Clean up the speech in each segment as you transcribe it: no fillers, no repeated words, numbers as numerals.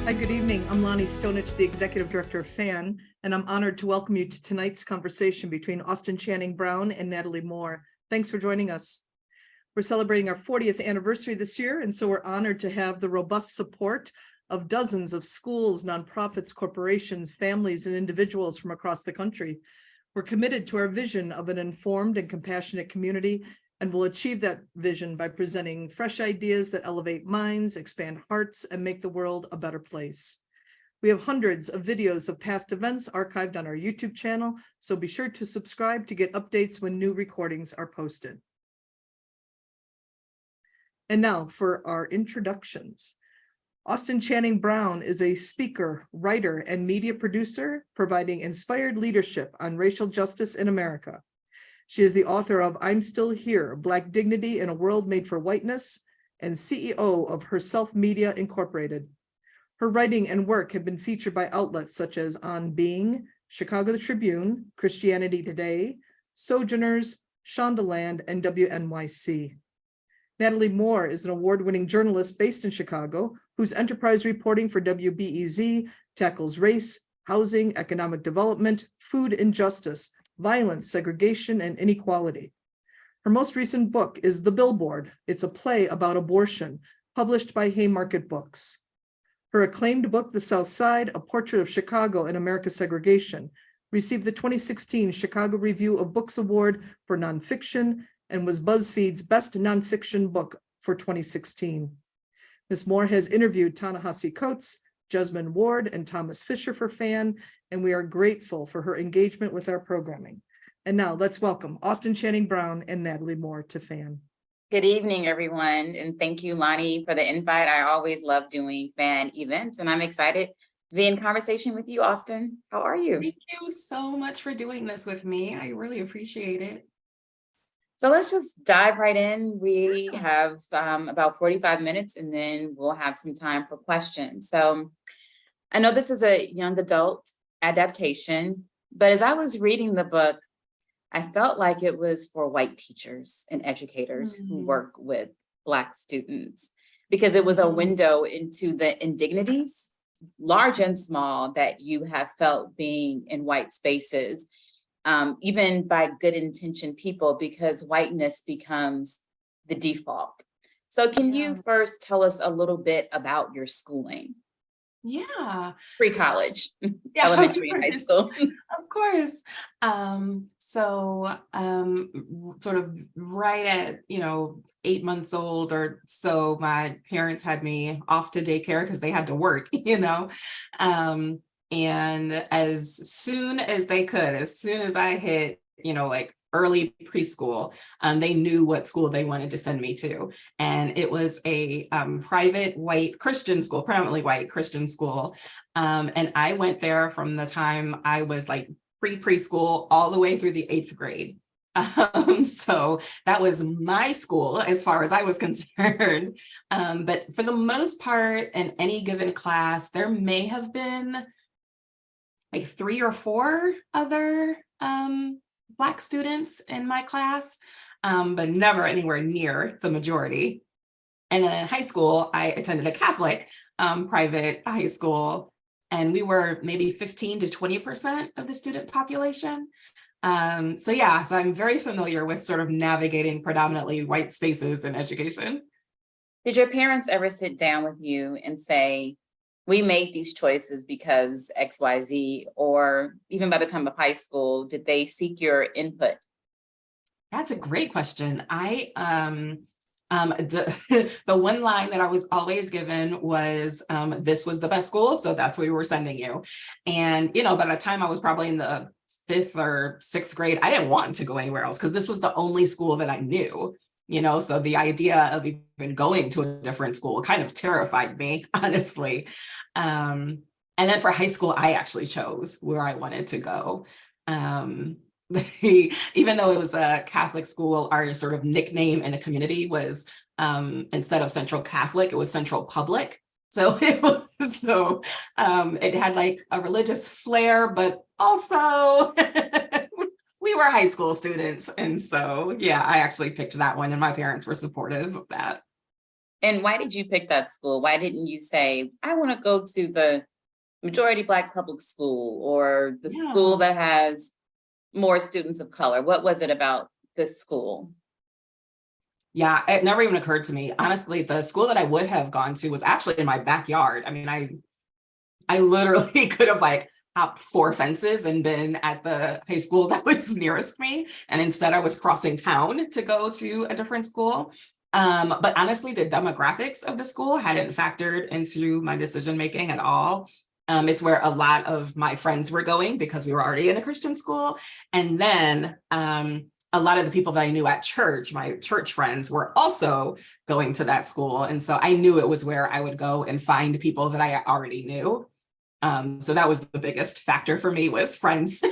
Hi, good evening. I'm Lonnie Stonich, the Executive Director of FAN, and I'm honored to welcome you to tonight's conversation between Austin Channing Brown and Natalie Moore. Thanks for joining us. We're celebrating our 40th anniversary this year, and so we're honored to have the robust support of dozens of schools, nonprofits, corporations, families, and individuals from across the country. We're committed to our vision of an informed and compassionate community, and will achieve that vision by presenting fresh ideas that elevate minds, expand hearts, and make the world a better place. We have hundreds of videos of past events archived on our YouTube channel, so be sure to subscribe to get updates when new recordings are posted. And now for our introductions. Austin Channing Brown is a speaker, writer, and media producer, providing inspired leadership on racial justice in America. She is the author of I'm Still Here, Black Dignity in a World Made for Whiteness, and CEO of Herself Media Incorporated. Her writing and work have been featured by outlets such as On Being, Chicago Tribune, Christianity Today, Sojourners, Shondaland, and WNYC. Natalie Moore is an award-winning journalist based in Chicago, whose enterprise reporting for WBEZ tackles race, housing, economic development, food injustice, violence, segregation, and inequality. Her most recent book is The Billboard. It's a play about abortion, published by Haymarket Books. Her acclaimed book, The South Side, A Portrait of Chicago and America's Segregation, received the 2016 Chicago Review of Books Award for Nonfiction and was BuzzFeed's Best Nonfiction Book for 2016. Ms. Moore has interviewed Ta-Nehisi Coates, Jesmyn Ward, and Thomas Fisher for FAN, and we are grateful for her engagement with our programming. And now let's welcome Austin Channing Brown and Natalie Moore to FAN. Good evening, everyone, and thank you, Lonnie, for the invite. I always love doing FAN events, and I'm excited to be in conversation with you, Austin. How are you? Thank you so much for doing this with me. I really appreciate it. So let's just dive right in. We have about 45 minutes, and then we'll have some time for questions. So I know this is a young adult adaptation, but as I was reading the book, I felt like it was for white teachers and educators who work with Black students, because it was a window into the indignities, large and small, that you have felt being in white spaces, even by good intentioned people, because whiteness becomes the default. So can you first tell us a little bit about your schooling? Yeah. Pre-college, elementary, high school. Of course. Sort of right at, 8 months old or so, my parents had me off to daycare because they had to work, and as soon as they could, as soon as I hit, like early preschool, they knew what school they wanted to send me to. And it was a private white Christian school, predominantly white Christian school. And I went there from the time I was like preschool all the way through the 8th grade. So that was my school as far as I was concerned. But for the most part, in any given class, there may have been like 3 or 4 other Black students in my class, but never anywhere near the majority. And then in high school, I attended a Catholic private high school, and we were maybe 15 to 20% of the student population. So I'm very familiar with sort of navigating predominantly white spaces in education. Did your parents ever sit down with you and say, we made these choices because XYZ, or even by the time of high school, did they seek your input? That's a great question. The one line that I was always given was, this was the best school, so that's where we were sending you. And, by the time I was probably in the 5th or 6th grade, I didn't want to go anywhere else because this was the only school that I knew. So the idea of even going to a different school kind of terrified me, honestly. And then for high school, I actually chose where I wanted to go. Even though it was a Catholic school, our sort of nickname in the community was, instead of Central Catholic, it was Central Public. So it had like a religious flair, but also we were high school students. And so, I actually picked that one, and my parents were supportive of that. And why did you pick that school? Why didn't you say, I want to go to the majority Black public school or the school Yeah. that has more students of color? What was it about this school? Yeah, it never even occurred to me. Honestly, the school that I would have gone to was actually in my backyard. I mean, I literally could have like hopped 4 fences and been at the high school that was nearest me. And instead I was crossing town to go to a different school. But honestly, the demographics of the school hadn't factored into my decision-making at all. It's where a lot of my friends were going because we were already in a Christian school. And then a lot of the people that I knew at church, my church friends, were also going to that school. And so I knew it was where I would go and find people that I already knew. So that was the biggest factor for me, was friends. Talk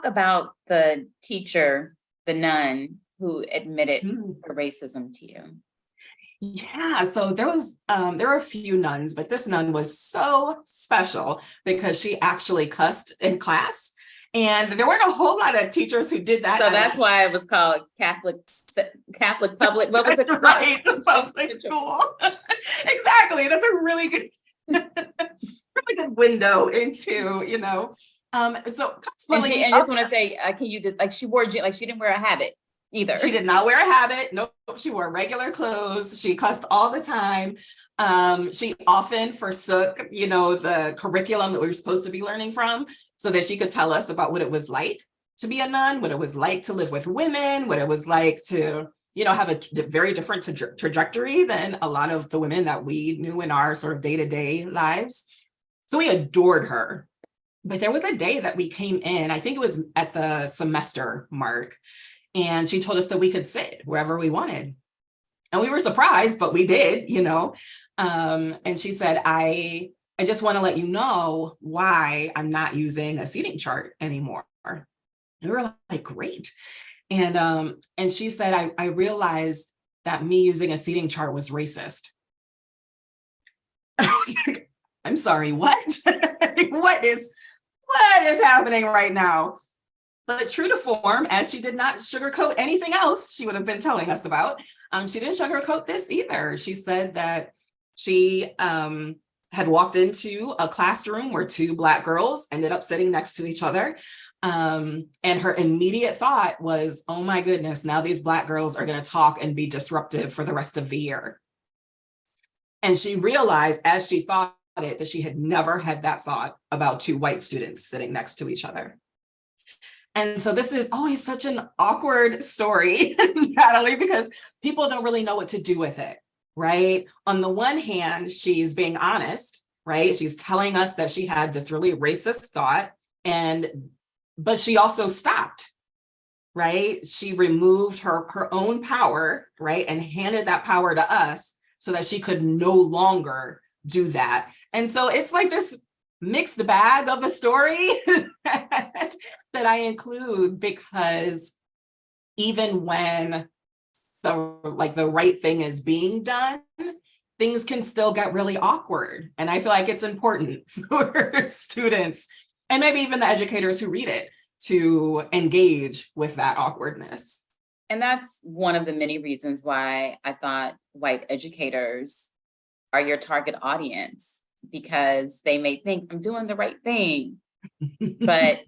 about the teacher, the nun, who admitted her racism to you. Yeah, so there were a few nuns, but this nun was so special because she actually cussed in class. And there weren't a whole lot of teachers who did that. So that's why it was called Catholic public. What was That's it? right, the public school. Exactly. That's a really good, really good window into, so And I just want to say, can you just, like, she wore, like, she didn't wear a habit either. She did not wear a habit. Nope, she wore regular clothes. She cussed all the time. She often forsook, the curriculum that we were supposed to be learning from so that she could tell us about what it was like to be a nun, what it was like to live with women, what it was like to, have a very different trajectory than a lot of the women that we knew in our sort of day-to-day lives. So we adored her. But there was a day that we came in, I think it was at the semester mark, and she told us that we could sit wherever we wanted. And we were surprised, but we did, and she said, I just want to let you know why I'm not using a seating chart anymore. And we were like, great. And she said, I realized that me using a seating chart was racist. I was like, I'm sorry, what? What is happening right now? But true to form, as she did not sugarcoat anything else she would have been telling us about, she didn't sugarcoat this either. She said that she had walked into a classroom where 2 Black girls ended up sitting next to each other. And her immediate thought was, oh my goodness, now these Black girls are going to talk and be disruptive for the rest of the year. And she realized as she thought it, that she had never had that thought about 2 white students sitting next to each other. And so this is always such an awkward story, Natalie, because people don't really know what to do with it, right? On the one hand, she's being honest, right? She's telling us that she had this really racist thought, but she also stopped, right? She removed her own power, right? And handed that power to us so that she could no longer do that. And so it's like this mixed bag of a story that I include, because even when the right thing is being done, things can still get really awkward. And I feel like it's important for students and maybe even the educators who read it to engage with that awkwardness. And that's one of the many reasons why I thought white educators are your target audience, because they may think I'm doing the right thing, but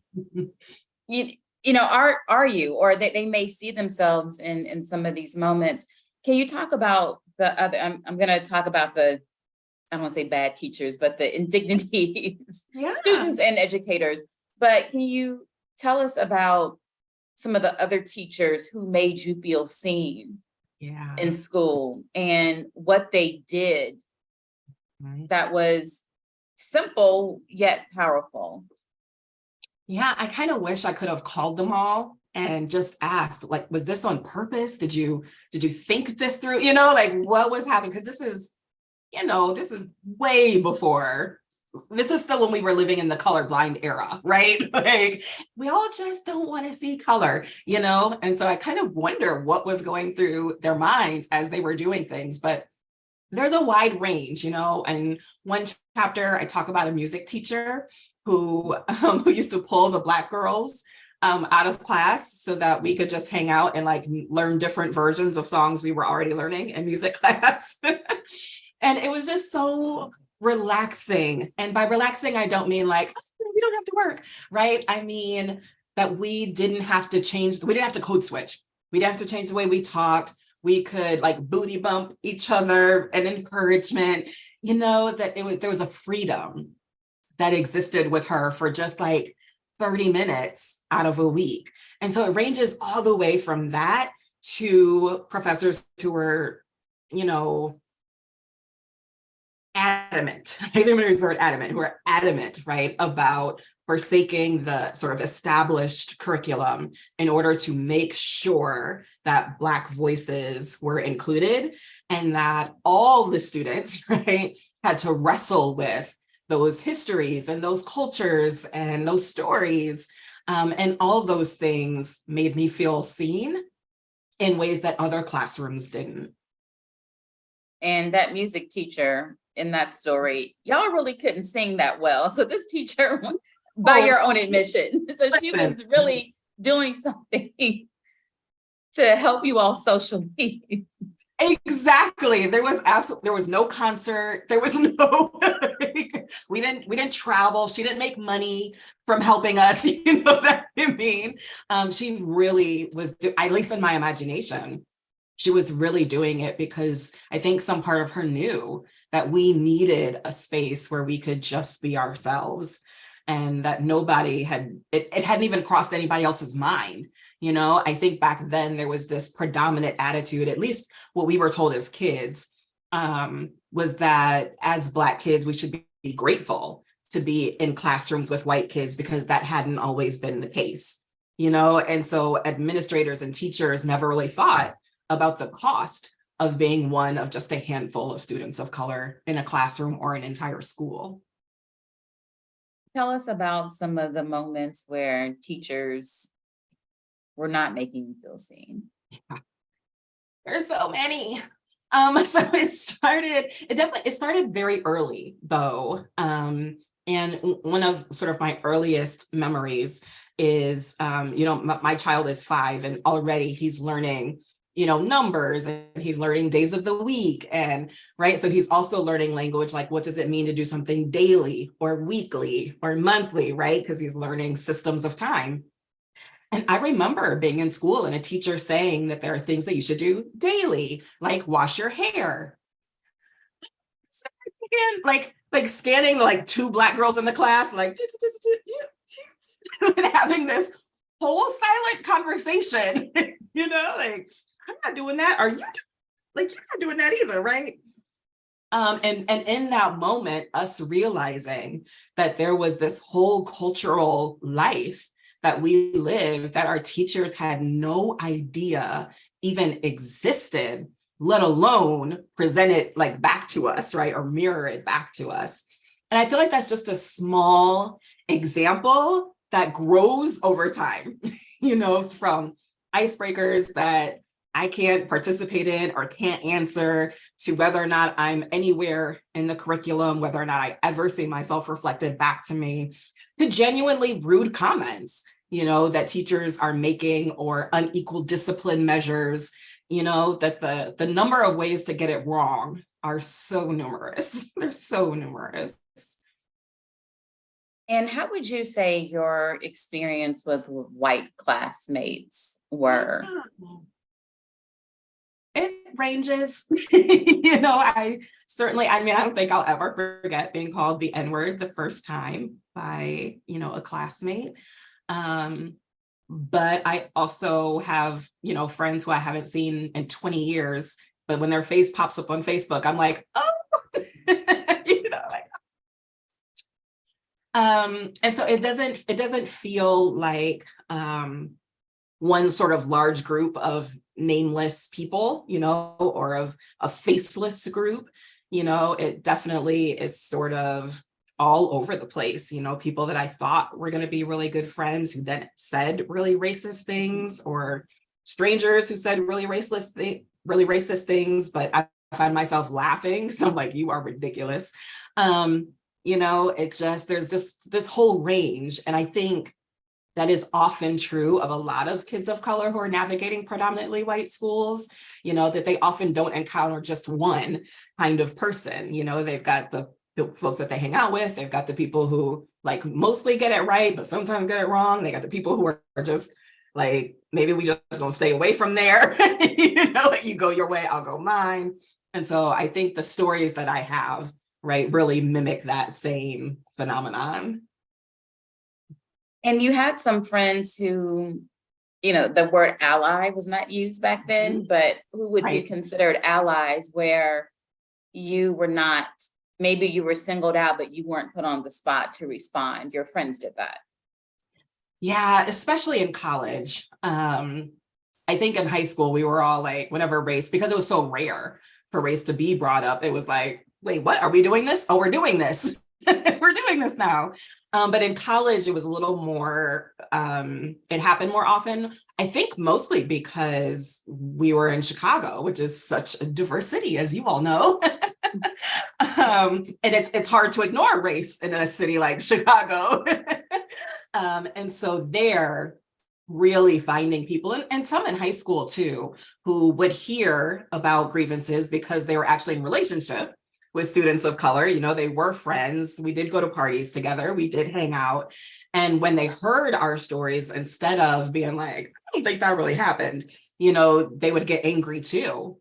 are you, or they may see themselves in some of these moments. Can you talk about the other, I'm going to talk about I don't want to say bad teachers, but the indignities, students and educators, but can you tell us about some of the other teachers who made you feel seen in school and what they did that was simple yet powerful? Yeah, I kind of wish I could have called them all and just asked, like, was this on purpose? Did you think this through? What was happening? Because this is way before. This is still when we were living in the colorblind era, right? Like, we all just don't want to see color, And so I kind of wonder what was going through their minds as they were doing things. But there's a wide range, and one chapter I talk about a music teacher who used to pull the Black girls out of class so that we could just hang out and like learn different versions of songs we were already learning in music class. And it was just so relaxing. And by relaxing, I don't mean like, oh, we don't have to work, right? I mean that we didn't have to code switch. We didn't have to change the way we talked. We could like booty bump each other and encouragement, that there was a freedom that existed with her for just like 30 minutes out of a week. And so it ranges all the way from that to professors who were, adamant. I think I'm going to use the word adamant, who are adamant, right, about forsaking the sort of established curriculum in order to make sure that Black voices were included and that all the students, right, had to wrestle with those histories and those cultures and those stories. And all those things made me feel seen in ways that other classrooms didn't. And that music teacher in that story, y'all really couldn't sing that well. So this teacher, by your own admission, so she was really doing something to help you all socially. Exactly. There was no concert. There was no, we didn't travel. She didn't make money from helping us. You know what I mean? She really was, at least in my imagination, she was really doing it because I think some part of her knew that we needed a space where we could just be ourselves and that it hadn't even crossed anybody else's mind. I think back then there was this predominant attitude, at least what we were told as kids, was that as Black kids, we should be grateful to be in classrooms with white kids because that hadn't always been the case, and so administrators and teachers never really thought about the cost of being one of just a handful of students of color in a classroom or an entire school. Tell us about some of the moments where teachers were not making you feel seen. Yeah. There's so many. So it started very early though. And one of sort of my earliest memories is, my child is 5 and already he's learning, numbers and he's learning days of the week. And right. So he's also learning language, like what does it mean to do something daily or weekly or monthly, right? Because he's learning systems of time. And I remember being in school and a teacher saying that there are things that you should do daily, like wash your hair. Like scanning like 2 Black girls in the class, like and having this whole silent conversation, like I'm not doing that. Are you you're not doing that either, right? And in that moment, us realizing that there was this whole cultural life that we live that our teachers had no idea even existed, let alone present it like back to us, right? Or mirror it back to us. And I feel like that's just a small example that grows over time, from icebreakers that I can't participate in or can't answer to whether or not I'm anywhere in the curriculum, whether or not I ever see myself reflected back to me, to genuinely rude comments, that teachers are making or unequal discipline measures, that the number of ways to get it wrong are so numerous. They're so numerous. And how would you say your experience with white classmates were? It ranges. I don't think I'll ever forget being called the N-word the first time by, a classmate. But I also have, friends who I haven't seen in 20 years, but when their face pops up on Facebook, I'm like, oh, and so it doesn't feel like one sort of large group of nameless people, or of a faceless group. It definitely is sort of all over the place, people that I thought were going to be really good friends who then said really racist things, or strangers who said really racist things, but I find myself laughing. So I'm like, you are ridiculous. There's just this whole range. And I think that is often true of a lot of kids of color who are navigating predominantly white schools, that they often don't encounter just one kind of person. They've got the folks that they hang out with, they've got the people who like mostly get it right, but sometimes get it wrong. They got the people who are just like, maybe we just don't stay away from there. You go your way, I'll go mine. And so I think the stories that I have, right, really mimic that same phenomenon. And you had some friends who, the word ally was not used back then, but who would be considered allies where you were not, maybe you were singled out, but you weren't put on the spot to respond. Your friends did that. Yeah, especially in college. I think in high school, we were all like, whenever race, because it was so rare for race to be brought up, it was like, wait, what? Are we doing this? Oh, we're doing this. We're doing this now. But in college, it was a little more, it happened more often, I think mostly because we were in Chicago, which is such a diverse city, as you all know. And it's hard to ignore race in a city like Chicago. And so there, really finding people, and some in high school too, who would hear about grievances because they were actually in relationship with students of color. They were friends. We did go to parties together. We did hang out. And when they heard our stories, instead of being like, I don't think that really happened, they would get angry too.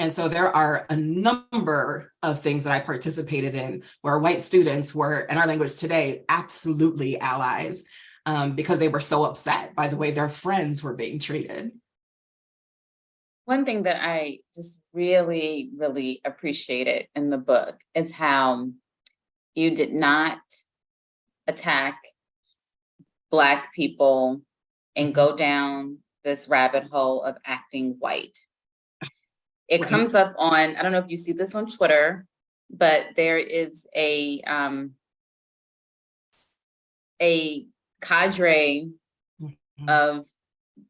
And so there are a number of things that I participated in where white students were, in our language today, absolutely allies, because they were so upset by the way their friends were being treated. One thing that I just really, really appreciated in the book is how you did not attack Black people and go down this rabbit hole of acting white. It comes up on, I don't know if you see this on Twitter, but there is a cadre of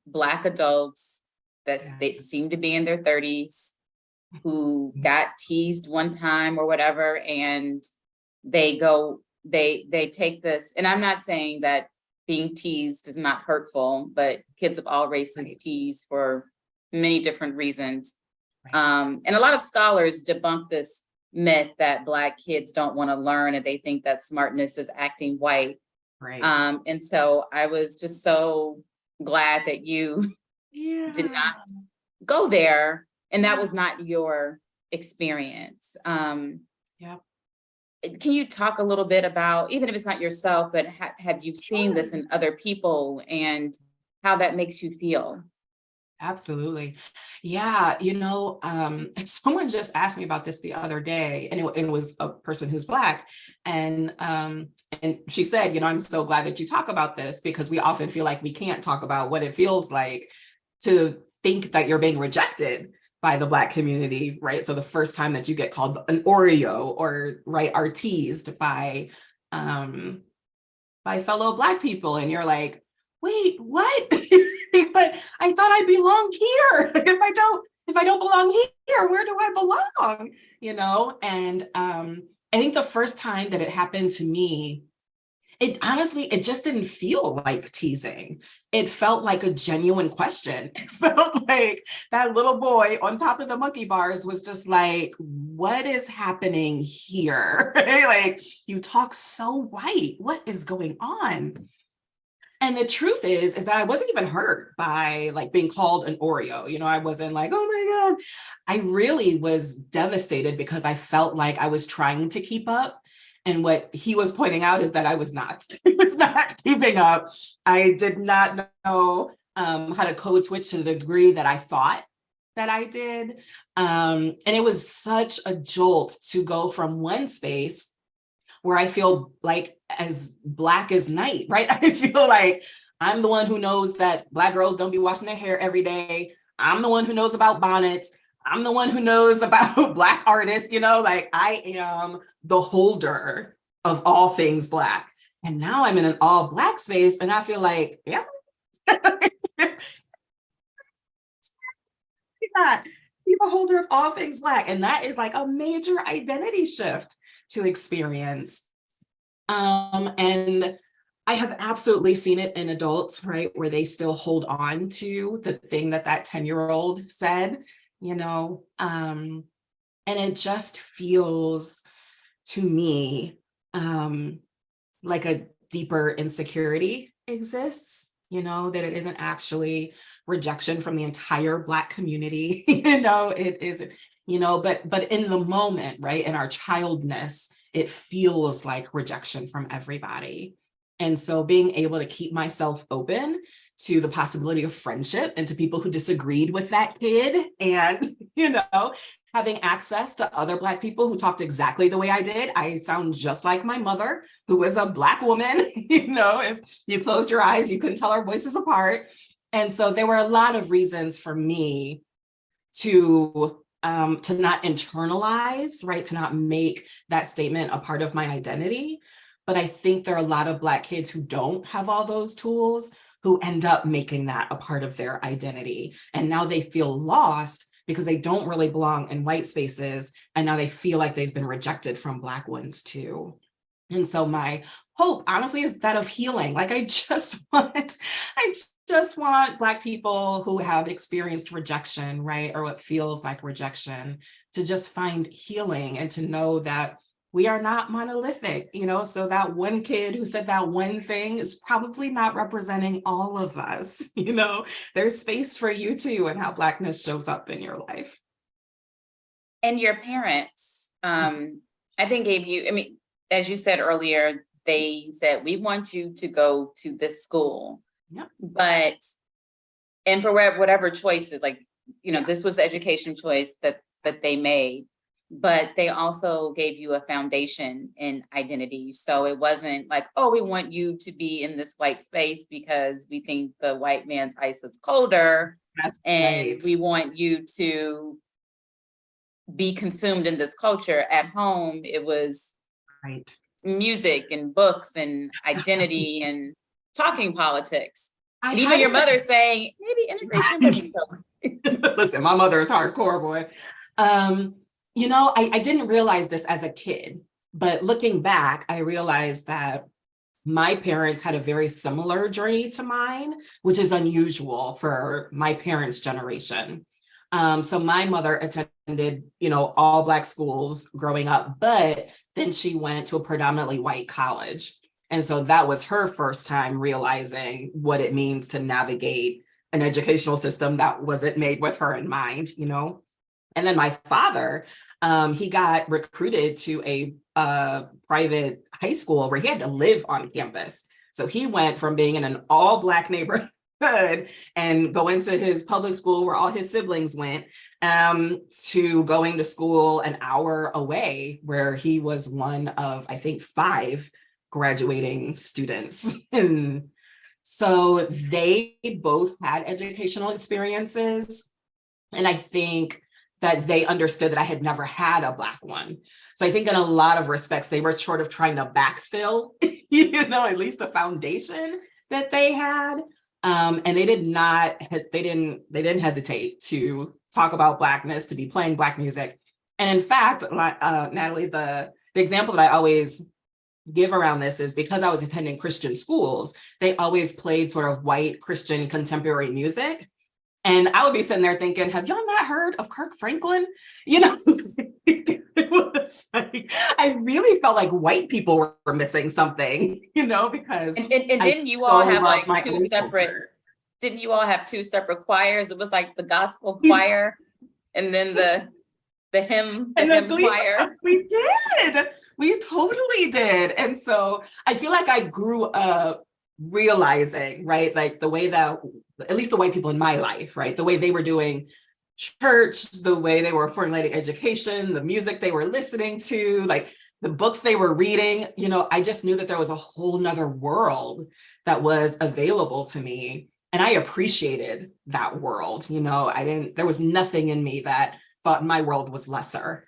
Black adults that they seem to be in their 30s who got teased one time or whatever, and they take this, and I'm not saying that being teased is not hurtful, but kids of all races tease for many different reasons. And a lot of scholars debunk this myth that Black kids don't want to learn and they think that smartness is acting white. And so I was just so glad that you did not go there, and that was not your experience. Can you talk a little bit about, even if it's not yourself, but have you seen this in other people and how that makes you feel? Absolutely. Yeah. Someone just asked me about this the other day, and it was a person who's Black. And she said, I'm so glad that you talk about this, because we often feel like we can't talk about what it feels like to think that you're being rejected by the Black community, right? So the first time that you get called an Oreo or are teased by fellow Black people, and you're like, wait, what? But I thought I belonged here. If I don't belong here, where do I belong? And I think the first time that it happened to me, it just didn't feel like teasing. It felt like a genuine question. It felt like that little boy on top of the monkey bars was just like, what is happening here? Like, you talk so white. What is going on? And the truth is that I wasn't even hurt by being called an Oreo. I wasn't like, oh my God. I really was devastated because I felt like I was trying to keep up. And what he was pointing out is that I was not. I was not keeping up. I did not know how to code switch to the degree that I thought that I did. And it was such a jolt to go from one space where I feel like as Black as night, right? I feel like I'm the one who knows that Black girls don't be washing their hair every day. I'm the one who knows about bonnets. I'm the one who knows about Black artists, I am the holder of all things Black. And now I'm in an all Black space, and I feel like, yeah, not be the holder of all things Black. And that is like a major identity shift to experience. And I have absolutely seen it in adults, right, where they still hold on to the thing that 10-year-old said, and it just feels to me like a deeper insecurity exists, that it isn't actually rejection from the entire Black community, it isn't, but in the moment, right, in our childness, it feels like rejection from everybody. And so being able to keep myself open to the possibility of friendship and to people who disagreed with that kid, and, having access to other Black people who talked exactly the way I did. I sound just like my mother, who was a Black woman. If you closed your eyes, you couldn't tell our voices apart. And so there were a lot of reasons for me to not internalize, right, to not make that statement a part of my identity. But I think there are a lot of Black kids who don't have all those tools, who end up making that a part of their identity. And now they feel lost because they don't really belong in white spaces. And now they feel like they've been rejected from Black ones too. And so my hope, honestly, is that of healing. Like I just want Black people who have experienced rejection, right, or what feels like rejection, to just find healing and to know that we are not monolithic, so that one kid who said that one thing is probably not representing all of us, there's space for you too, and how Blackness shows up in your life. And your parents, I think gave you, as you said earlier, they said, we want you to go to this school. Yep. And for whatever choices, this was the education choice that they made. But they also gave you a foundation in identity. So it wasn't like, oh, we want you to be in this white space because we think the white man's ice is colder. That's and right. We want you to be consumed in this culture. At home, it was right. Music and books and identity and talking politics. And even your mother saying, maybe integration would be Listen, my mother is hardcore, boy. I didn't realize this as a kid, but looking back, I realized that my parents had a very similar journey to mine, which is unusual for my parents' generation. So my mother attended, all Black schools growing up, but then she went to a predominantly white college. And so that was her first time realizing what it means to navigate an educational system that wasn't made with her in mind, And then my father, he got recruited to a private high school where he had to live on campus. So he went from being in an all Black neighborhood and go into his public school where all his siblings went, to going to school an hour away where he was one of, I think, 5 graduating students. And so they both had educational experiences. And I think that they understood that I had never had a Black one. So I think in a lot of respects, they were sort of trying to backfill, at least the foundation that they had. And they didn't hesitate to talk about Blackness, to be playing Black music. And in fact, Natalie, the example that I always give around this is because I was attending Christian schools, they always played sort of white Christian contemporary music. And I would be sitting there thinking, have y'all not heard of Kirk Franklin? It was like, I really felt like white people were missing something, because. And didn't you all have like two separate, didn't you all have 2 separate choirs? It was like the gospel choir and then the hymn choir. We did. We totally did. And so I feel like I grew up realizing, right, like the way that, at least the white people in my life, right, the way they were doing church, the way they were formulating education, the music they were listening to, like the books they were reading, I just knew that there was a whole nother world that was available to me. And I appreciated that world. There was nothing in me that thought my world was lesser.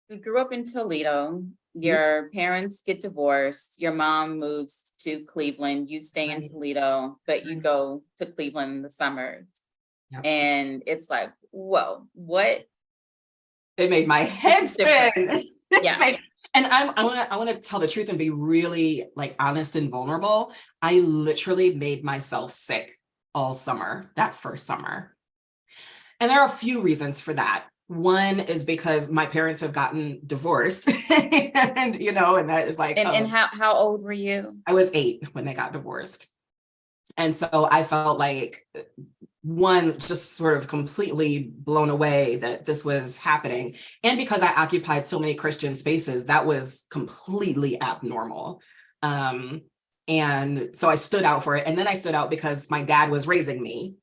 You grew up in Toledo. Your parents get divorced. Your mom moves to Cleveland. You stay in Toledo, but you go to Cleveland in the summers. Yep. And it's like, whoa, what? It made my head spin. Yeah. And I want to tell the truth and be really like honest and vulnerable. I literally made myself sick all summer, that first summer. And there are a few reasons for that. One is because my parents have gotten divorced and, and that is like, And how old were you? I was 8 when they got divorced. And so I felt like, one, just sort of completely blown away that this was happening. And because I occupied so many Christian spaces, that was completely abnormal. And so I stood out for it. And then I stood out because my dad was raising me,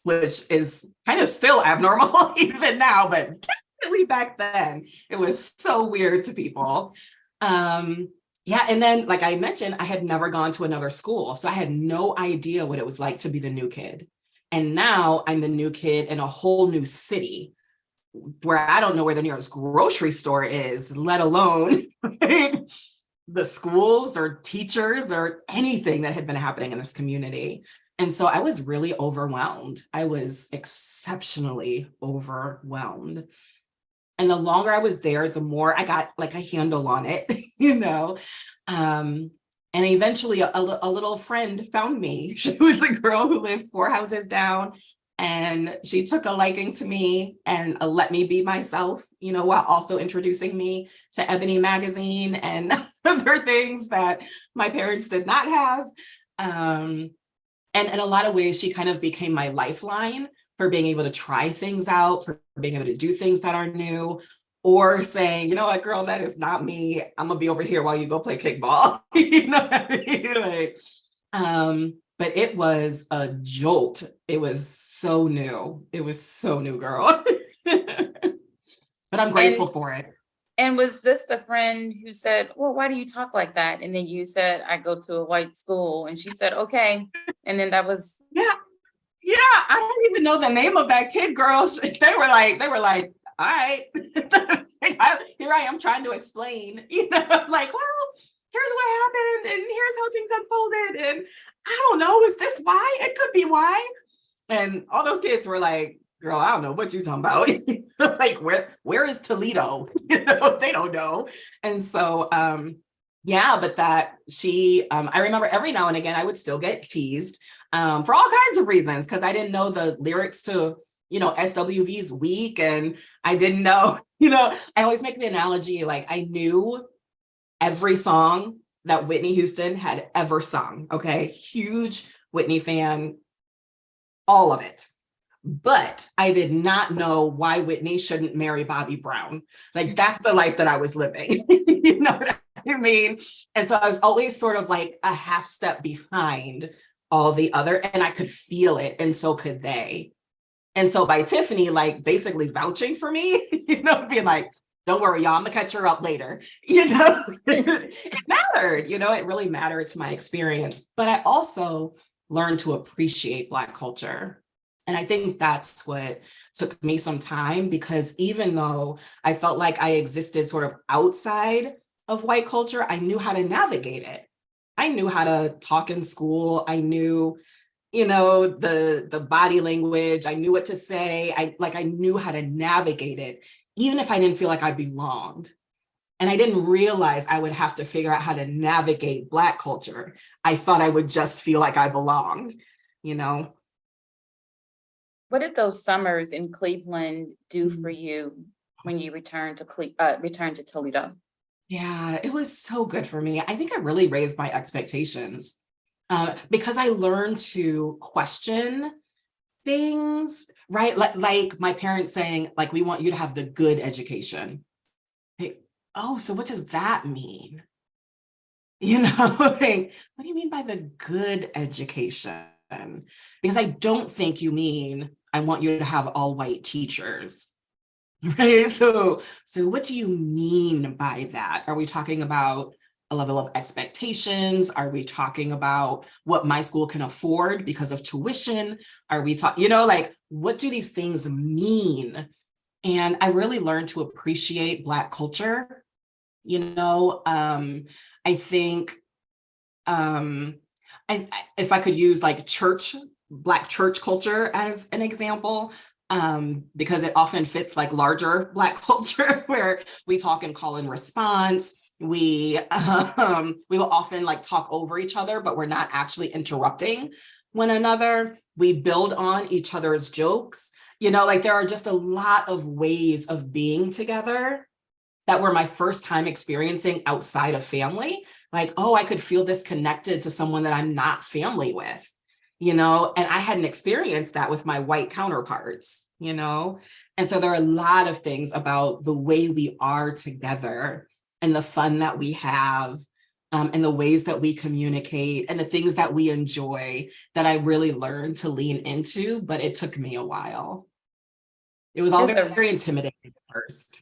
which is kind of still abnormal even now, but definitely back then, it was so weird to people. Yeah. And then, like I mentioned, I had never gone to another school. So I had no idea what it was like to be the new kid. And now I'm the new kid in a whole new city where I don't know where the nearest grocery store is, let alone the schools or teachers or anything that had been happening in this community. And so I was really overwhelmed. I was exceptionally overwhelmed. And the longer I was there, the more I got like a handle on it, And eventually a little friend found me. She was a girl who lived 4 houses down, and she took a liking to me and let me be myself, while also introducing me to Ebony magazine and other things that my parents did not have. And in a lot of ways, she kind of became my lifeline for being able to try things out, for being able to do things that are new, or saying, you know what, girl, that is not me. I'm gonna be over here while you go play kickball. You know what I mean? But it was a jolt. It was so new. It was so new, girl. But I'm grateful for it. And was this the friend who said, well, why do you talk like that? And then you said, I go to a white school. And she said, okay. And then that was. Yeah. I don't even know the name of that kid, girl. They were like, all right. Here I am trying to explain, like, well, here's what happened and here's how things unfolded. And I don't know, is this why? It could be why. And all those kids were like, girl, I don't know what you're talking about. Like, where is Toledo? They don't know. And so, but that she, I remember every now and again, I would still get teased for all kinds of reasons, because I didn't know the lyrics to, SWV's Week. And I didn't know, I always make the analogy, like I knew every song that Whitney Houston had ever sung. Okay. Huge Whitney fan, all of it. But I did not know why Whitney shouldn't marry Bobby Brown. Like, that's the life that I was living. You know what I mean? And so I was always sort of like a half step behind all the other, and I could feel it. And so could they. And so by Tiffany, like basically vouching for me, being like, don't worry, y'all, I'm gonna catch her up later. It mattered, it really mattered to my experience. But I also learned to appreciate Black culture. And I think that's what took me some time, because even though I felt like I existed sort of outside of white culture, I knew how to navigate it. I knew how to talk in school. I knew, the body language. I knew what to say. I knew how to navigate it, even if I didn't feel like I belonged. And I didn't realize I would have to figure out how to navigate Black culture. I thought I would just feel like I belonged, What did those summers in Cleveland do for you when you returned to Toledo? Yeah, it was so good for me. I think I really raised my expectations because I learned to question things, right? Like my parents saying, like, we want you to have the good education. Like, oh, so what does that mean? Like, what do you mean by the good education? Because I don't think you mean I want you to have all white teachers. Right. So what do you mean by that? Are we talking about a level of expectations? Are we talking about what my school can afford because of tuition? Are we talking, like, what do these things mean? And I really learned to appreciate Black culture. I think if I could use like Black church culture as an example, because it often fits like larger Black culture where we talk in call and response, We will often like talk over each other, but we're not actually interrupting one another. We build on each other's jokes. You know, like there are just a lot of ways of being together that were my first time experiencing outside of family. Like, oh, I could feel this connected to someone that I'm not family with, you know, and I hadn't experienced that with my white counterparts, you know. And so there are a lot of things about the way we are together and the fun that we have, and the ways that we communicate and the things that we enjoy that I really learned to lean into, but it took me a while. It was all very intimidating at first.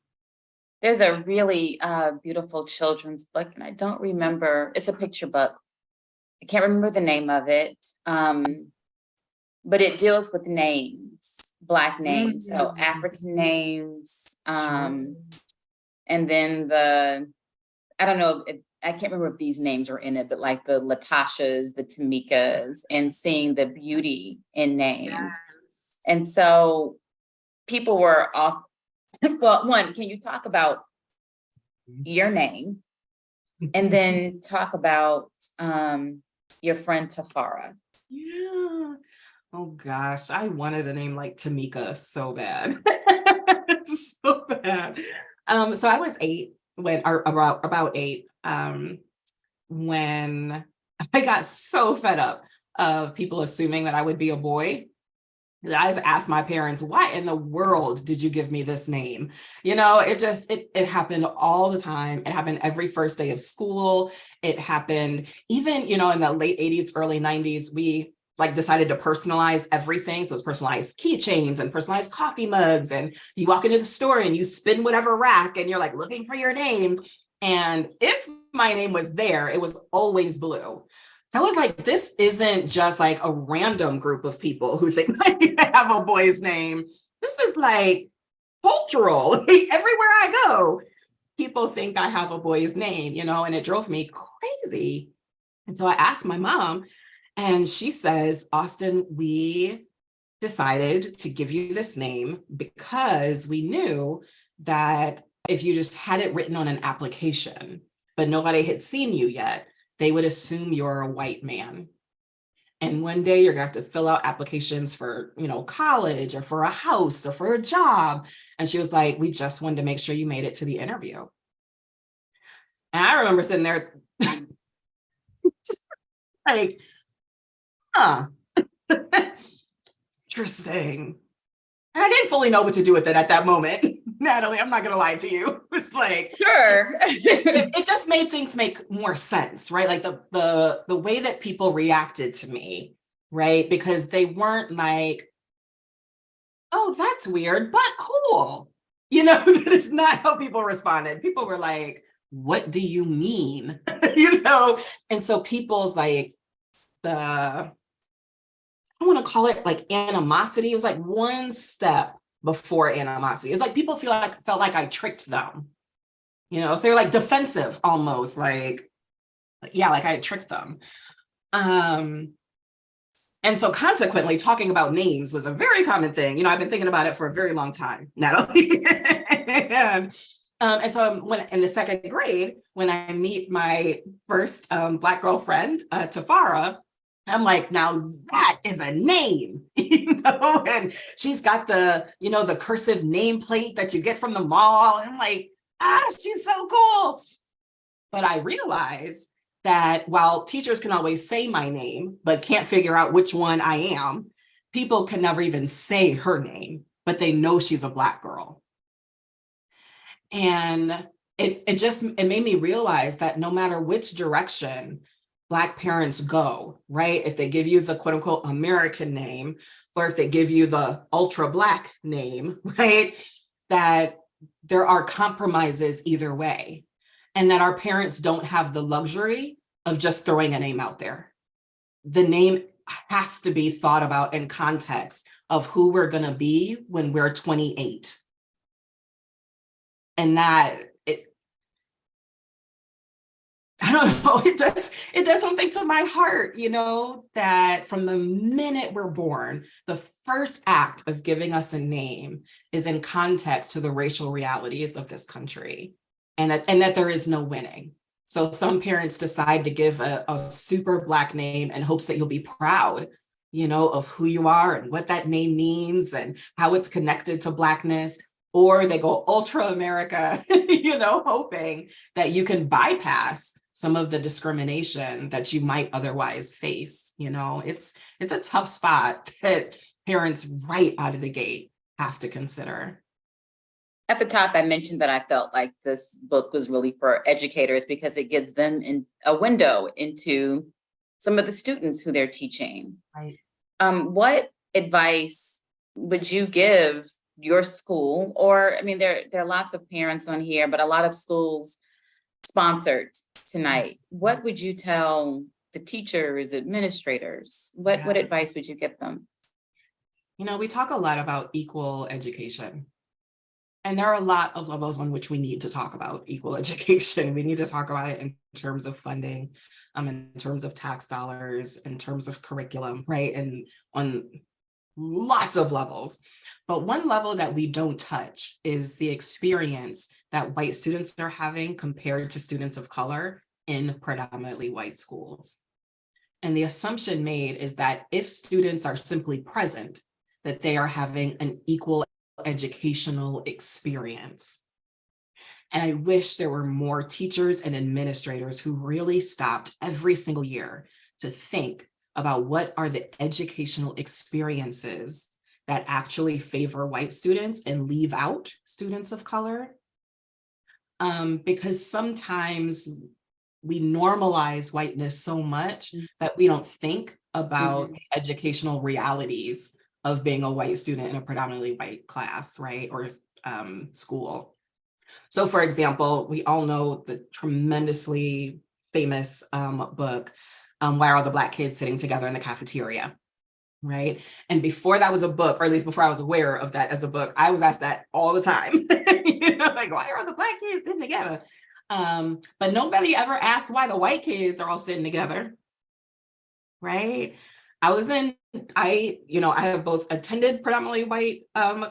There's a really beautiful children's book, and I don't remember, it's a picture book. I can't remember the name of it, but it deals with names, Black names, so African names, and then I don't know, I can't remember if these names are in it, but like the Latashas, the Tamikas, and seeing the beauty in names. Yes. And so people were off. Well, one, can you talk about your name, and then talk about your friend Tafara? Yeah. Oh gosh, I wanted a name like Tamika so bad. So bad. So I was 8 when, or about 8, when I got so fed up of people assuming that I would be a boy. I just asked my parents, why in the world did you give me this name? You know, it happened all the time. It happened every first day of school. It happened even, you know, in the late 80s, early 90s, we like decided to personalize everything. So it's personalized keychains and personalized coffee mugs. And you walk into the store and you spin whatever rack and you're like looking for your name. And if my name was there, it was always blue. So I was like, this isn't just like a random group of people who think I have a boy's name. This is like cultural. Everywhere I go, people think I have a boy's name, you know, and it drove me crazy. And so I asked my mom, and she says, Austin, we decided to give you this name because we knew that if you just had it written on an application, but nobody had seen you yet, they would assume you're a white man. And one day you're gonna have to fill out applications for, you know, college or for a house or for a job. And she was like, we just wanted to make sure you made it to the interview. And I remember sitting there like, huh, interesting. And I didn't fully know what to do with it at that moment. Natalie, I'm not gonna lie to you. It's like, Sure. it just made things make more sense, right? Like the way that people reacted to me, right? Because they weren't like, oh, that's weird, but cool. You know, that is not how people responded. People were like, what do you mean? You know? And so people's like I want to call it like animosity. It was like one step before animosity. It's like people felt like I tricked them, you know, so they're like defensive almost, like, yeah, like I tricked them. And so consequently, talking about names was a very common thing. You know, I've been thinking about it for a very long time, Natalie. And so when in the 2nd grade, when I meet my first Black girlfriend, Tafara, I'm like, now that is a name, you know, and she's got the, you know, the cursive nameplate that you get from the mall. And I'm like, she's so cool. But I realized that while teachers can always say my name, but can't figure out which one I am, people can never even say her name, but they know she's a Black girl. And it made me realize that no matter which direction Black parents go, right? If they give you the quote unquote American name, or if they give you the ultra Black name, right? That there are compromises either way. And that our parents don't have the luxury of just throwing a name out there. The name has to be thought about in context of who we're gonna be when we're 28. And that, I don't know, it does something to my heart, you know, that from the minute we're born, the first act of giving us a name is in context to the racial realities of this country. and that there is no winning. So some parents decide to give a super Black name in hopes that you'll be proud, of who you are and what that name means and how it's connected to Blackness. Or they go ultra America, hoping that you can bypass some of the discrimination that you might otherwise face. It's a tough spot that parents right out of the gate have to consider. At the top, I mentioned that I felt like this book was really for educators because it gives them a window into some of the students who they're teaching. Right. What advice would you give your school? Or, there are lots of parents on here, but a lot of schools sponsored tonight. What would you tell the teachers, administrators? What advice would you give them? We talk a lot about equal education. And there are a lot of levels on which we need to talk about equal education. We need to talk about it in terms of funding, in terms of tax dollars, in terms of curriculum, right? And on lots of levels. But one level that we don't touch is the experience that white students are having compared to students of color in predominantly white schools. And the assumption made is that if students are simply present, that they are having an equal educational experience. And I wish there were more teachers and administrators who really stopped every single year to think about what are the educational experiences that actually favor white students and leave out students of color. Because sometimes we normalize whiteness so much that we don't think about the educational realities of being a white student in a predominantly white class, right, or school. So for example, we all know the tremendously famous book, Why Are All the Black Kids Sitting Together in the Cafeteria, right? And before that was a book, or at least before I was aware of that as a book, I was asked that all the time, like, why are all the Black kids sitting together? But nobody ever asked why the white kids are all sitting together, right? I have both attended predominantly white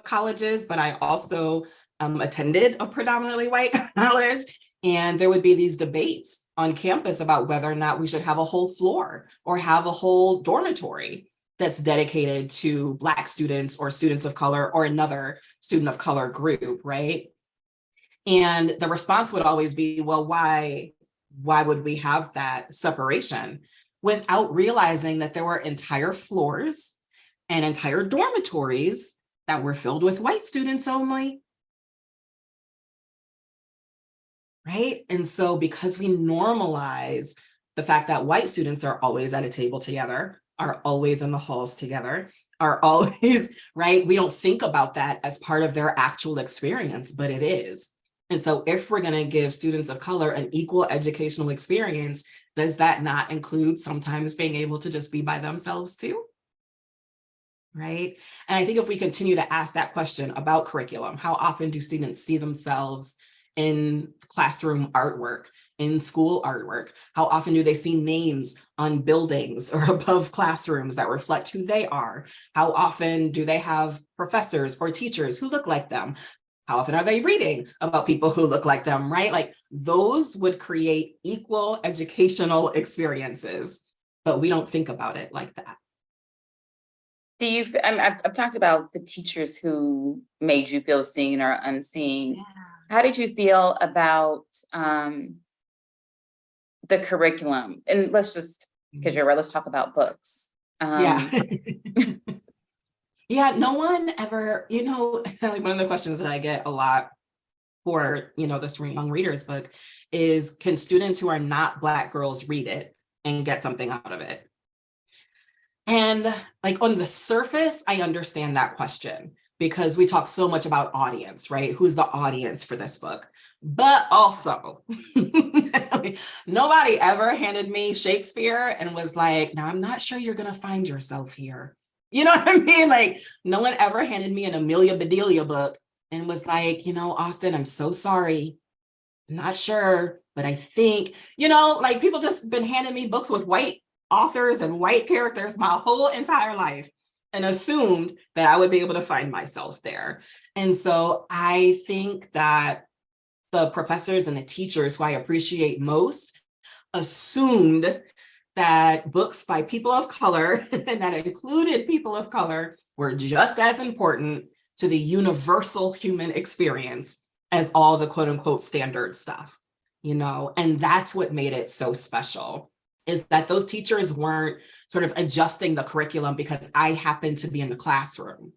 colleges, but I also attended a predominantly white college. And there would be these debates on campus about whether or not we should have a whole floor or have a whole dormitory that's dedicated to Black students or students of color or another student of color group, right? And the response would always be, well, why would we have that separation? Without realizing that there were entire floors and entire dormitories that were filled with white students only. Right? And so because we normalize the fact that white students are always at a table together, are always in the halls together, are always, right? We don't think about that as part of their actual experience, but it is. And so if we're going to give students of color an equal educational experience, does that not include sometimes being able to just be by themselves too? Right? And I think if we continue to ask that question about curriculum, how often do students see themselves in classroom artwork, in school artwork? How often do they see names on buildings or above classrooms that reflect who they are? How often do they have professors or teachers who look like them? How often are they reading about people who look like them, right? Like those would create equal educational experiences, but we don't think about it like that. I've talked about the teachers who made you feel seen or unseen. Yeah. How did you feel about the curriculum? And let's just, because you're right, let's talk about books. Yeah, no one ever, like one of the questions that I get a lot for, this Young Readers book is, can students who are not Black girls read it and get something out of it? And like on the surface, I understand that question because we talk so much about audience, right? Who's the audience for this book? But also, nobody ever handed me Shakespeare and was like, now I'm not sure you're going to find yourself here. You know what I mean? Like no one ever handed me an Amelia Bedelia book and was like, Austin, I'm so sorry. I'm not sure, but I think, like people just been handing me books with white authors and white characters my whole entire life and assumed that I would be able to find myself there. And so I think that the professors and the teachers who I appreciate most assumed that books by people of color and that included people of color were just as important to the universal human experience as all the quote unquote standard stuff, and that's what made it so special, is that those teachers weren't sort of adjusting the curriculum because I happened to be in the classroom,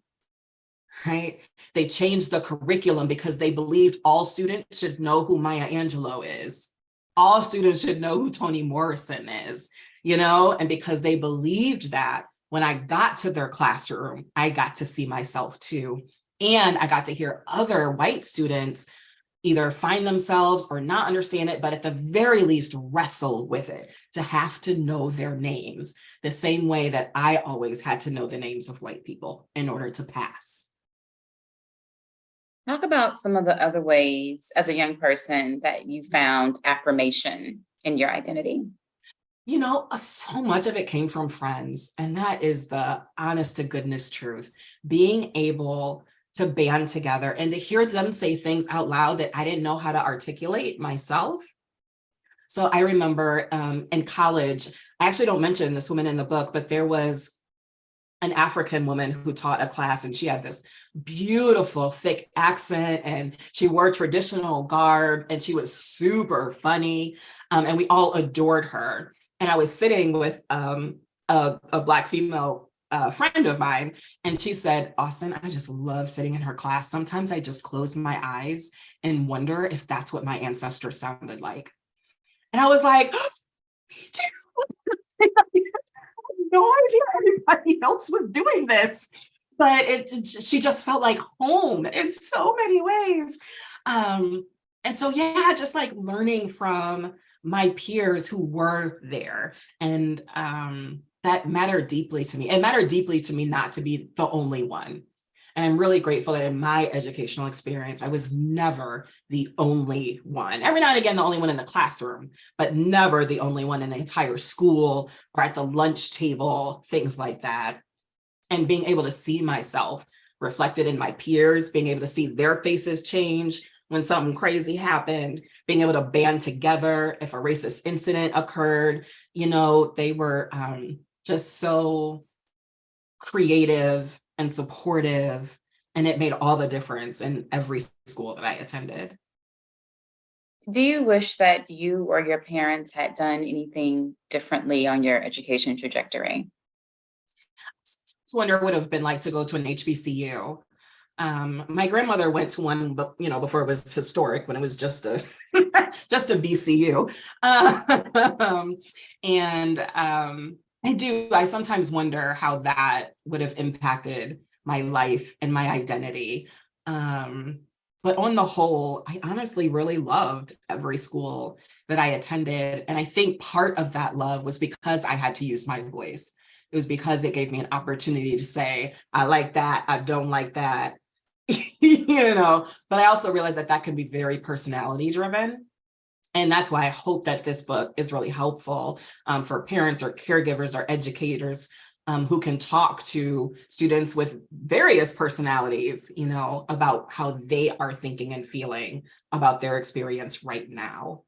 right? They changed the curriculum because they believed all students should know who Maya Angelou is. All students should know who Toni Morrison is, and because they believed that, when I got to their classroom, I got to see myself too. And I got to hear other white students either find themselves or not understand it, but at the very least wrestle with it, to have to know their names the same way that I always had to know the names of white people in order to pass. Talk about some of the other ways as a young person that you found affirmation in your identity. So much of it came from friends, and that is the honest to goodness truth. Being able to band together and to hear them say things out loud that I didn't know how to articulate myself. So I remember in college, I actually don't mention this woman in the book, but there was an African woman who taught a class, and she had this beautiful thick accent, and she wore traditional garb, and she was super funny, and we all adored her. And I was sitting with a Black female friend of mine, and she said, "Austin, I just love sitting in her class. Sometimes I just close my eyes and wonder if that's what my ancestors sounded like." And I was like, "Me too." No idea anybody else was doing this, but she just felt like home in so many ways. And so, yeah, just like learning from my peers who were there, and that mattered deeply to me. It mattered deeply to me not to be the only one. And I'm really grateful that in my educational experience, I was never the only one. Every now and again, the only one in the classroom, but never the only one in the entire school or at the lunch table, things like that. And being able to see myself reflected in my peers, being able to see their faces change when something crazy happened, being able to band together if a racist incident occurred, they were just so creative and supportive, and it made all the difference in every school that I attended. Do you wish that you or your parents had done anything differently on your education trajectory? I wonder what it would have been like to go to an HBCU. My grandmother went to one, but before it was historic, when it was just a just a BCU. I sometimes wonder how that would have impacted my life and my identity. But on the whole, I honestly really loved every school that I attended. And I think part of that love was because I had to use my voice. It was because it gave me an opportunity to say, I like that, I don't like that, but I also realized that can be very personality driven. And that's why I hope that this book is really helpful for parents or caregivers or educators who can talk to students with various personalities, about how they are thinking and feeling about their experience right now.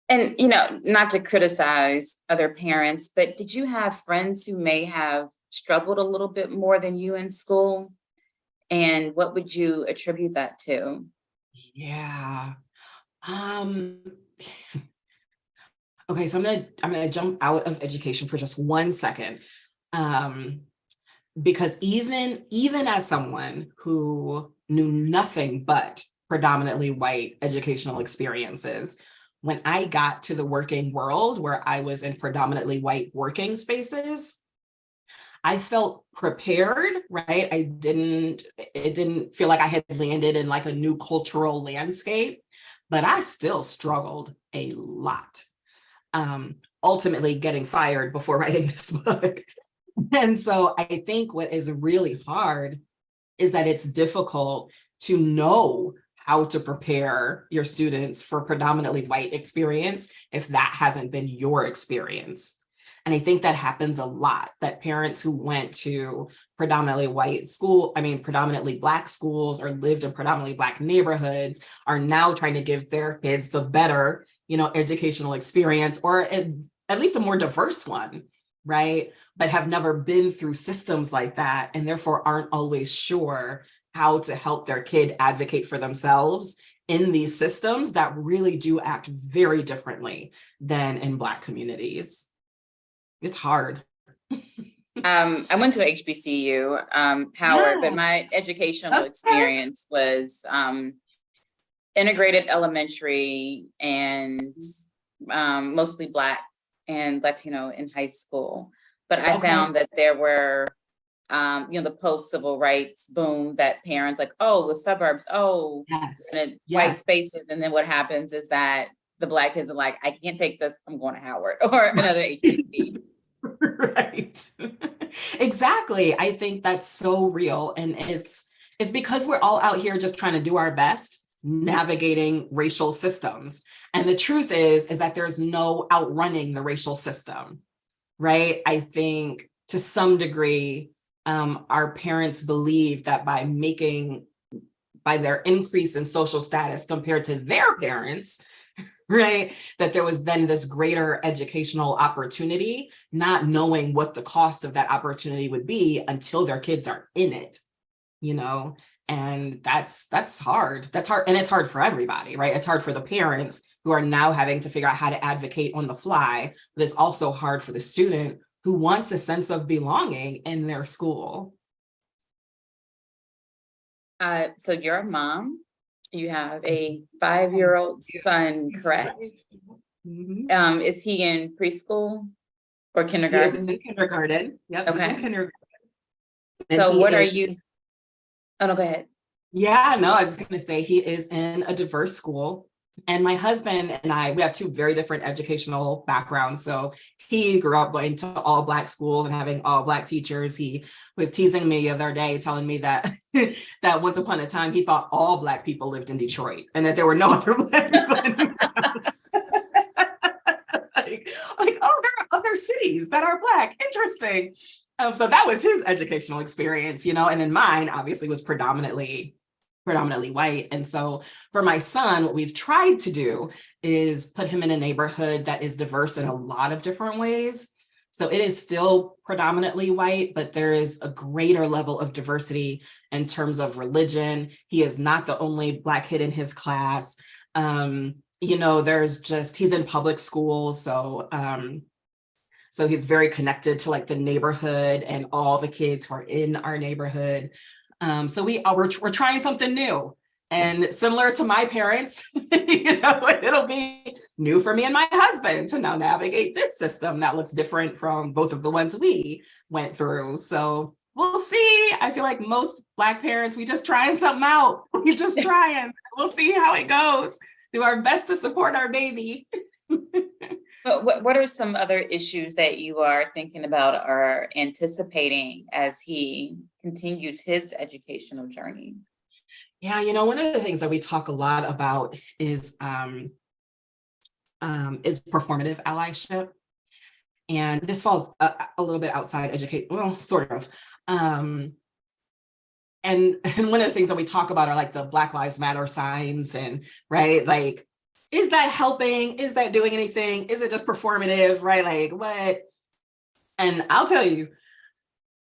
And, not to criticize other parents, but did you have friends who may have struggled a little bit more than you in school? And what would you attribute that to? Yeah. Okay, so I'm gonna jump out of education for just 1 second. Because even as someone who knew nothing but predominantly white educational experiences, when I got to the working world where I was in predominantly white working spaces, I felt prepared, right? It didn't feel like I had landed in like a new cultural landscape, but I still struggled a lot. Ultimately getting fired before writing this book. And so I think what is really hard is that it's difficult to know how to prepare your students for predominantly white experience if that hasn't been your experience. And I think that happens a lot, that parents who went to predominantly white school, predominantly Black schools or lived in predominantly Black neighborhoods are now trying to give their kids the better, educational experience, or at least a more diverse one, right? But have never been through systems like that, and therefore aren't always sure how to help their kid advocate for themselves in these systems that really do act very differently than in Black communities. It's hard. I went to HBCU, Howard, but my educational experience was integrated elementary and mostly Black and Latino in high school. But I found that there were, the post-civil rights boom, that parents like, oh, the suburbs, white spaces. And then what happens is that the Black kids are like, I can't take this, I'm going to Howard or another HBC. Right. Exactly. I think that's so real. And it's because we're all out here just trying to do our best navigating racial systems. And the truth is that there's no outrunning the racial system, right? I think to some degree, our parents believe that by their increase in social status compared to their parents, right, that there was then this greater educational opportunity, not knowing what the cost of that opportunity would be until their kids are in it, and that's hard. That's hard. And it's hard for everybody, right? It's hard for the parents who are now having to figure out how to advocate on the fly, but it's also hard for the student who wants a sense of belonging in their school. So you're a mom. You have a 5-year-old son, correct? Mm-hmm. Is he in preschool or kindergarten? He is in kindergarten. Yep. Okay. He's in kindergarten. So what are you? Oh, no, go ahead. Yeah, no, I was just going to say he is in a diverse school. And my husband and I, we have two very different educational backgrounds. So he grew up going to all Black schools and having all Black teachers. He was teasing me the other day, telling me that that once upon a time, he thought all Black people lived in Detroit and that there were no other Black people in like, oh, there are other cities that are Black. Interesting. So that was his educational experience, and then mine obviously was predominantly white. And so for my son, what we've tried to do is put him in a neighborhood that is diverse in a lot of different ways. So it is still predominantly white, but there is a greater level of diversity in terms of religion. He is not the only Black kid in his class. He's in public schools. So he's very connected to like the neighborhood and all the kids who are in our neighborhood. So we're trying something new, and similar to my parents, it'll be new for me and my husband to now navigate this system that looks different from both of the ones we went through. So we'll see. I feel like most Black parents, we just trying something out. We just trying. We'll see how it goes. Do our best to support our baby. But what are some other issues that you are thinking about or anticipating as he continues his educational journey? Yeah, one of the things that we talk a lot about is performative allyship. And this falls a little bit outside education, well, sort of. And one of the things that we talk about are like the Black Lives Matter signs, and right, like, is that helping? Is that doing anything? Is it just performative, right? Like what? And I'll tell you,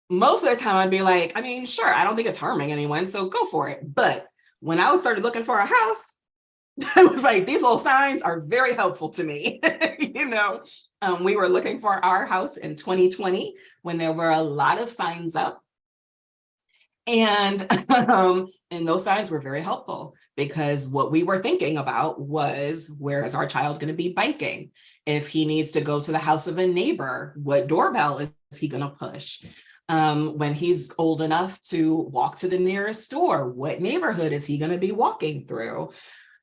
most of the time I'd be like, sure, I don't think it's harming anyone, so go for it. But when I started looking for a house, I was like, these little signs are very helpful to me. We were looking for our house in 2020 when there were a lot of signs up. And those signs were very helpful, because what we were thinking about was, where is our child going to be biking? If he needs to go to the house of a neighbor, what doorbell is he going to push? When he's old enough to walk to the nearest store, what neighborhood is he going to be walking through?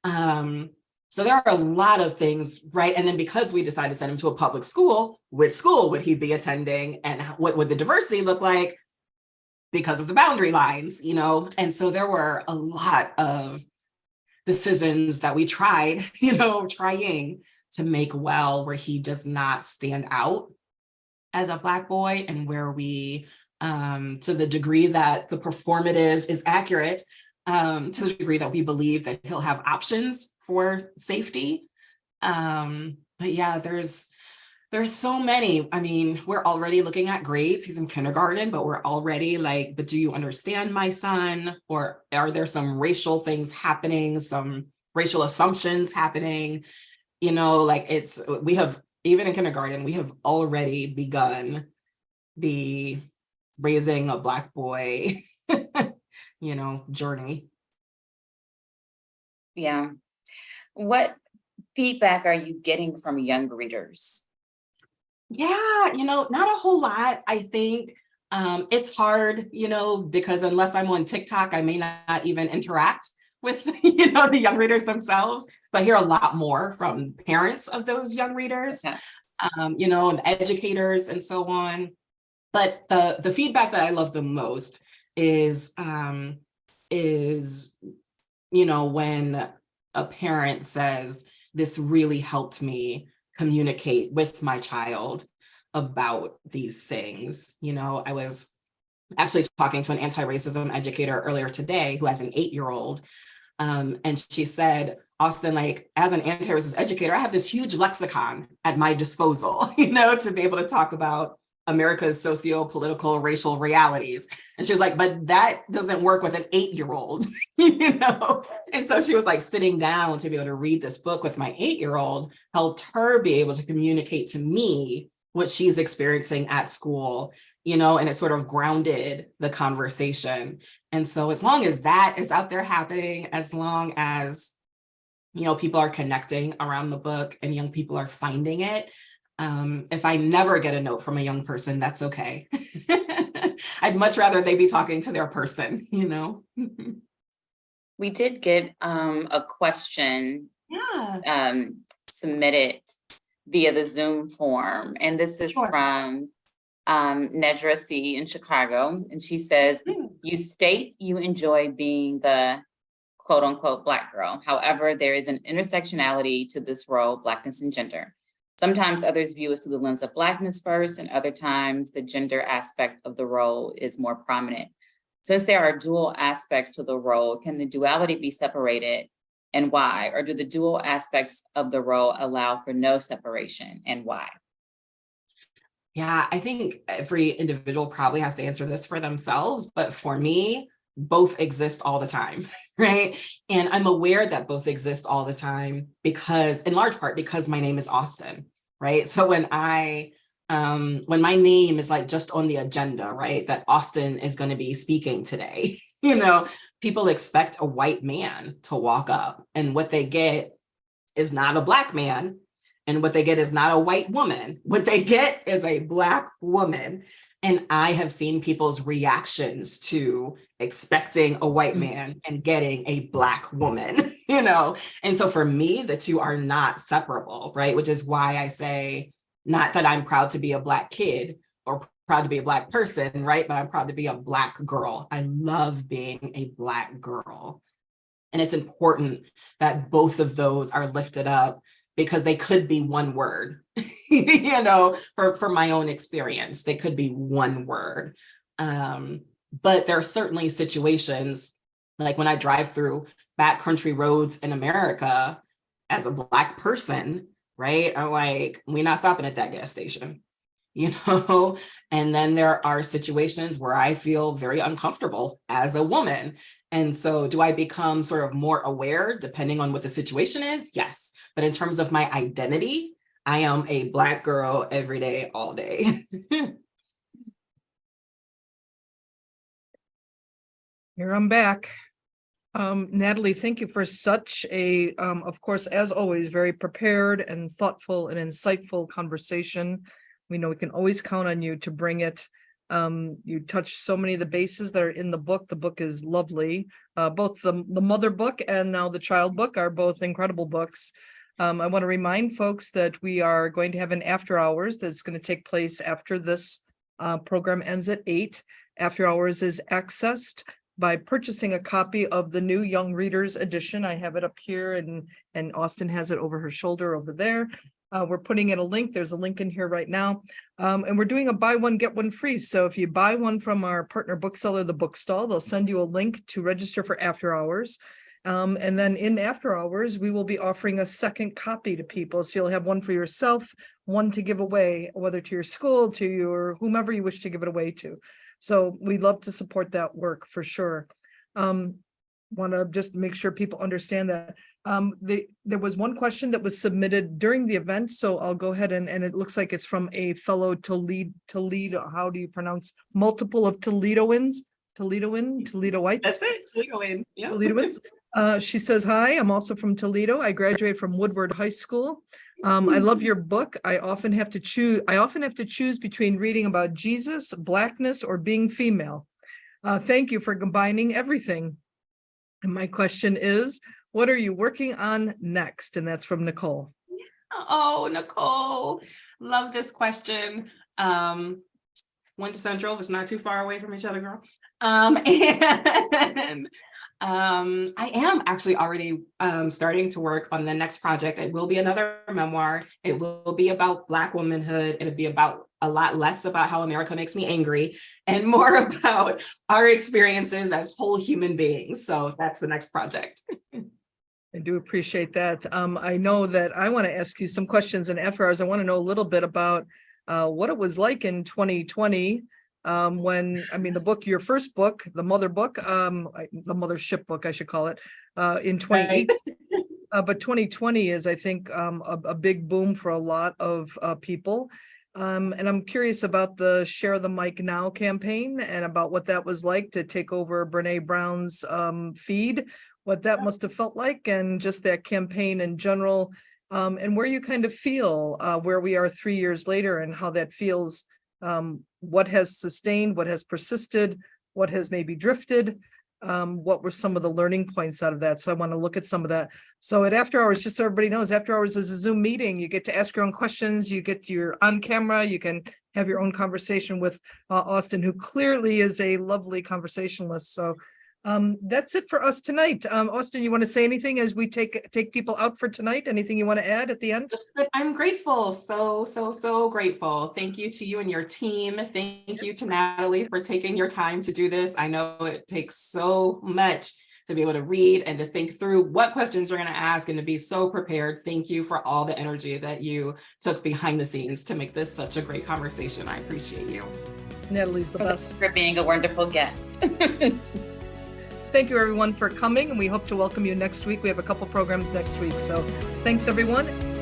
So there are a lot of things, right? And then because we decided to send him to a public school, which school would he be attending, and what would the diversity look like? Because of the boundary lines, and so there were a lot of decisions that we tried, trying to make well, where he does not stand out as a Black boy, and where we, to the degree that the performative is accurate, to the degree that we believe that he'll have options for safety. But yeah, there's so many. I mean, we're already looking at grades. He's in kindergarten, but we're already like, but do you understand my son? Or are there some racial things happening, some racial assumptions happening? You know, like we have, even in kindergarten, we have already begun the raising a Black boy, journey. Yeah. What feedback are you getting from young readers? Yeah, not a whole lot. I think it's hard, because unless I'm on TikTok, I may not even interact with, the young readers themselves. So I hear a lot more from parents of those young readers, Okay. and the educators and so on. But the feedback that I love the most is when a parent says, this really helped me communicate with my child about these things. I was actually talking to an anti-racism educator earlier today who has an 8-year-old. And she said, Austin, like, as an anti-racist educator, I have this huge lexicon at my disposal, to be able to talk about America's socio-political racial realities. And she was like, but that doesn't work with an 8-year-old, And so she was like, sitting down to be able to read this book with my 8-year-old helped her be able to communicate to me what she's experiencing at school, and it sort of grounded the conversation. And so as long as that is out there happening, as long as, people are connecting around the book and young people are finding it, if I never get a note from a young person, that's okay. I'd much rather they be talking to their person, We did get a question submitted via the Zoom form, and this is Sure. from Nedra C in Chicago, and she says, you state you enjoy being the quote unquote Black girl. However, there is an intersectionality to this role, Blackness and gender. Sometimes others view us through the lens of Blackness first, and other times the gender aspect of the role is more prominent. Since there are dual aspects to the role, can the duality be separated, and why? Or do the dual aspects of the role allow for no separation, and why? Yeah, I think every individual probably has to answer this for themselves, but for me, both exist all the time, right? And I'm aware that both exist all the time because, in large part, because my name is Austin, right? So when my name is like just on the agenda, right, that Austin is going to be speaking today, people expect a white man to walk up, and what they get is not a Black man, and what they get is not a white woman. What they get is a Black woman. And I have seen people's reactions to expecting a white man and getting a Black woman, And so for me, the two are not separable, right? Which is why I say, not that I'm proud to be a Black kid or proud to be a Black person, right? But I'm proud to be a Black girl. I love being a Black girl. And it's important that both of those are lifted up, because they could be one word, for my own experience, they could be one word. But there are certainly situations, like when I drive through backcountry roads in America as a Black person, right? I'm like, we're not stopping at that gas station, And then there are situations where I feel very uncomfortable as a woman. And so do I become sort of more aware depending on what the situation is? Yes. But in terms of my identity, I am a Black girl every day, all day. Here I'm back. Natalie, thank you for such a, of course, as always, very prepared and thoughtful and insightful conversation. We know we can always count on you to bring it. You touched so many of the bases that are in the book. The book is lovely. Both the mother book and now the child book are both incredible books. I want to remind folks that we are going to have an after hours that's going to take place after this program ends at 8. After hours is accessed by purchasing a copy of the new Young Readers edition. I have it up here, and Austin has it over her shoulder over there. We're putting in a link. There's a link in here right now. And we're doing a buy one, get one free. So if you buy one from our partner bookseller, The Bookstall, they'll send you a link to register for after hours. And then in after hours, we will be offering a second copy to people. So you'll have one for yourself, one to give away, whether to your school, to your whomever you wish to give it away to. So we'd love to support that work for sure. Want to just make sure people understand that. There was one question that was submitted during the event, so I'll go ahead and it looks like it's from a fellow Toledo. How do you pronounce multiple of Toledoans? Toledoites? That's it, Toledoan. Yeah. Toledoans. She says, hi, I'm also from Toledo. I graduated from Woodward High School. I love your book. I often have to choose between reading about Jesus, Blackness, or being female. Thank you for combining everything. And my question is, what are you working on next? And that's from Nicole. Oh, Nicole, love this question. Went to Central, was not too far away from each other, girl. I am actually already starting to work on the next project. It will be another memoir. It will be about Black womanhood. It'll be about a lot less about how America makes me angry and more about our experiences as whole human beings. So that's the next project. I do appreciate that. I know that I want to ask you some questions, and after hours, I want to know a little bit about what it was like in 2020 when, I mean, the book, your first book, the mothership book, I should call it, in 2018. Right. But 2020 is, I think, a big boom for a lot of people. And I'm curious about the Share the Mic Now campaign and about what that was like to take over Brene Brown's feed, what that must have felt like, and just that campaign in general, and where you kind of feel where we are 3 years later and how that feels, what has sustained, what has persisted, what has maybe drifted, what were some of the learning points out of that. So I want to look at some of that. So at After Hours, just so everybody knows, After Hours is a Zoom meeting. You get to ask your own questions. You're on camera. You can have your own conversation with Austin, who clearly is a lovely conversationalist. So that's it for us tonight. Austin, you want to say anything as we take people out for tonight? Anything you want to add at the end? Just that I'm grateful. So grateful. Thank you to you and your team. Thank you to Natalie for taking your time to do this. I know it takes so much to be able to read and to think through what questions you're going to ask and to be so prepared. Thank you for all the energy that you took behind the scenes to make this such a great conversation. I appreciate you. Natalie's the best. For being a wonderful guest. Thank you, everyone, for coming, and we hope to welcome you next week. We have a couple programs next week. So thanks, everyone.